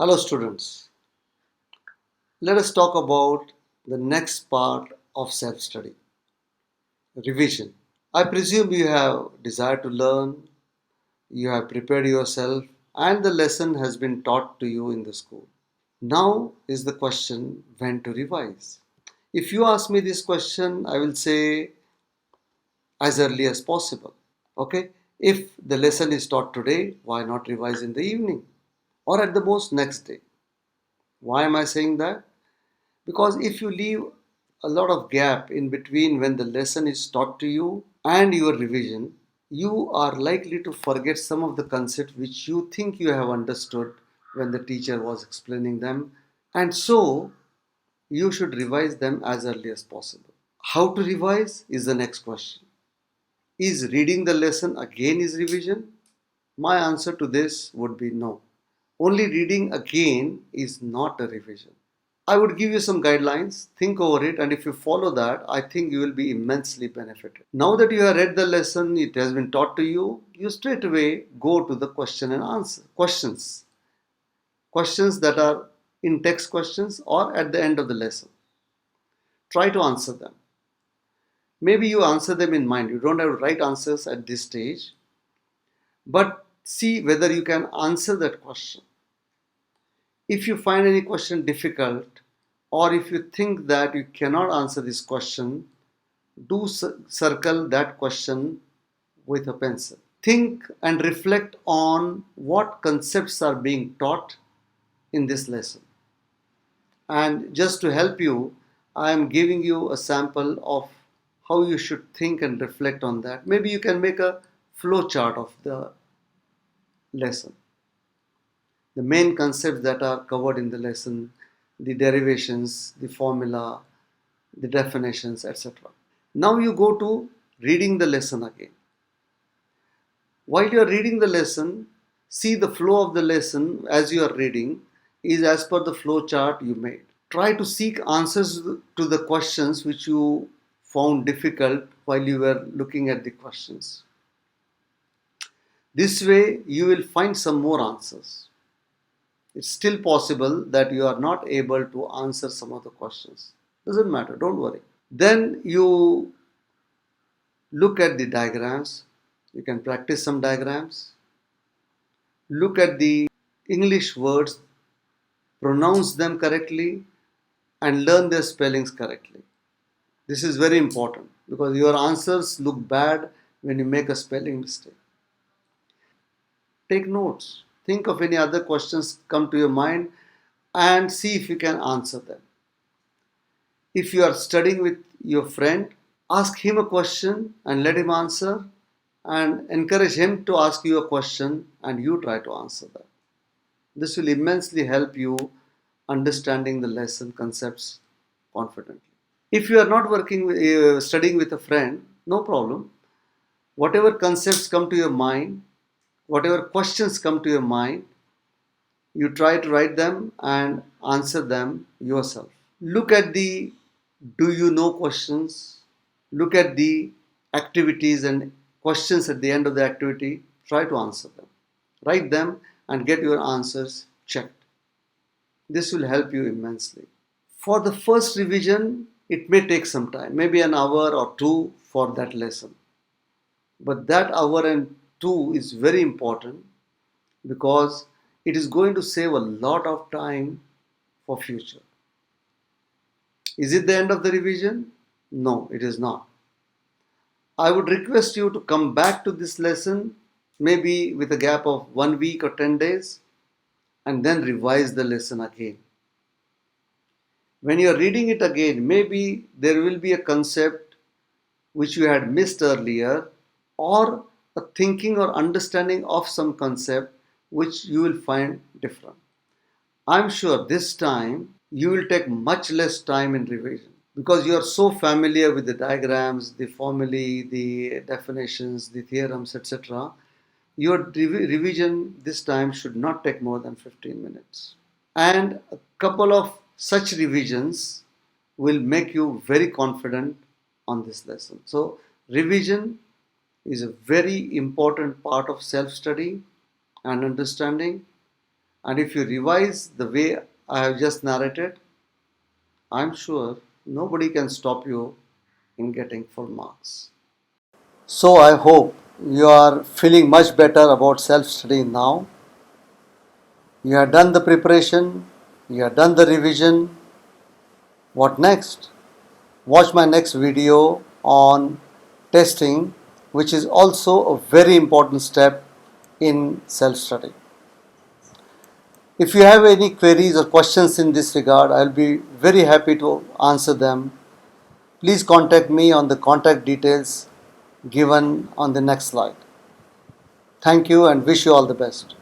Hello students, let us talk about the next part of self-study, revision. I presume you have desire to learn, you have prepared yourself and the lesson has been taught to you in the school. Now is the question when to revise. If you ask me this question, I will say as early as possible. Okay? If the lesson is taught today, why not revise in the evening or at the most next day? Why am I saying that? Because if you leave a lot of gap in between when the lesson is taught to you and your revision, you are likely to forget some of the concepts which you think you have understood when the teacher was explaining them. And so you should revise them as early as possible. How to revise is the next question. Is reading the lesson again is revision? My answer to this would be no. Only reading again is not a revision. I would give you some guidelines, think over it, and if you follow that, I think you will be immensely benefited. Now that you have read the lesson, it has been taught to you, you straight away go to the question and answer questions. Questions that are in text questions or at the end of the lesson. Try to answer them. Maybe you answer them in mind. You don't have right answers at this stage, but see whether you can answer that question. If you find any question difficult, or if you think that you cannot answer this question, do circle that question with a pencil. Think and reflect on what concepts are being taught in this lesson. And just to help you, I am giving you a sample of how you should think and reflect on that. Maybe you can make a flow chart of the lesson. The main concepts that are covered in the lesson, the derivations, the formula, the definitions, etc. Now you go to reading the lesson again. While you are reading the lesson, see the flow of the lesson as you are reading is as per the flow chart you made. Try to seek answers to the questions which you found difficult while you were looking at the questions. This way you will find some more answers. It's still possible that you are not able to answer some of the questions. Doesn't matter, don't worry. Then you look at the diagrams. You can practice some diagrams. Look at the English words, pronounce them correctly, and learn their spellings correctly. This is very important because your answers look bad when you make a spelling mistake. Take notes. Think of any other questions come to your mind and see if you can answer them. If you are studying with your friend, ask him a question and let him answer, and encourage him to ask you a question and you try to answer that. This will immensely help you understanding the lesson concepts confidently. If you are not studying with a friend, no problem. Whatever concepts come to your mind, whatever questions come to your mind, you try to write them and answer them yourself. Look at the do you know questions. Look at the activities and questions at the end of the activity. Try to answer them. Write them and get your answers checked. This will help you immensely. For the first revision, it may take some time, maybe an hour or two for that lesson. But that hour and two is very important because it is going to save a lot of time for future. Is it the end of the revision? No, it is not. I would request you to come back to this lesson maybe with a gap of 1 week or 10 days and then revise the lesson again. When you are reading it again, maybe there will be a concept which you had missed earlier or a thinking or understanding of some concept which you will find different. I'm sure this time you will take much less time in revision because you are so familiar with the diagrams, the formulae, the definitions, the theorems, etc. Your revision this time should not take more than 15 minutes. And a couple of such revisions will make you very confident on this lesson. So, revision is a very important part of self study and understanding. And if you revise the way I have just narrated, I'm sure nobody can stop you in getting full marks. So I hope you are feeling much better about self study now. You have done the preparation, you have done the revision. What next? Watch my next video on testing, which is also a very important step in self study. If you have any queries or questions in this regard, I'll be very happy to answer them. Please contact me on the contact details given on the next slide. Thank you and wish you all the best.